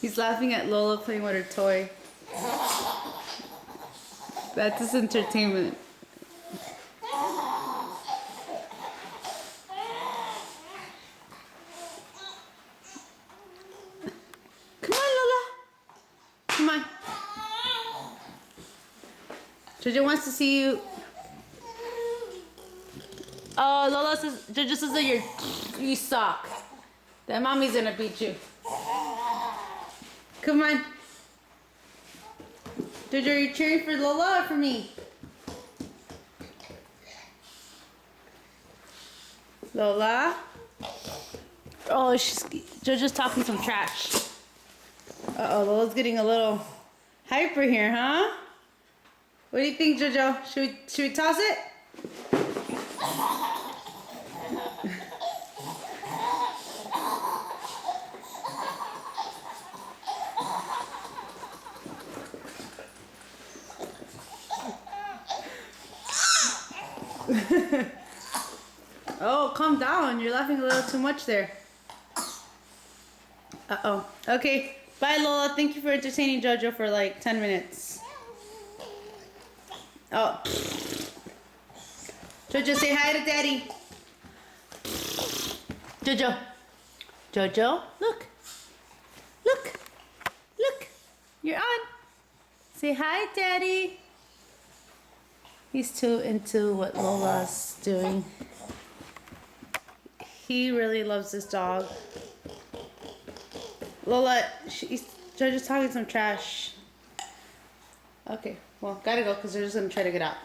He's laughing at Lola playing with her toy. That's his entertainment. Come on, Lola. Come on. Jojo wants to see you. Oh, Lola says, Jojo says that you suck. That mommy's gonna beat you. Come on. Jojo, are you cheering for Lola or for me? Lola? Oh, Jojo's talking some trash. Uh-oh, Lola's getting a little hyper here, huh? What do you think, Jojo? Should we toss it? Oh, calm down. You're laughing a little too much there. Uh-oh. Okay. Bye, Lola. Thank you for entertaining Jojo for like 10 minutes. Oh. Jojo, say hi to Daddy. Jojo. Jojo, look. Look. Look. You're on. Say hi, Daddy. He's too into what Lola's doing. He really loves this dog. Lola, Jojo's talking some trash. Okay, well, gotta go because they're just gonna try to get out.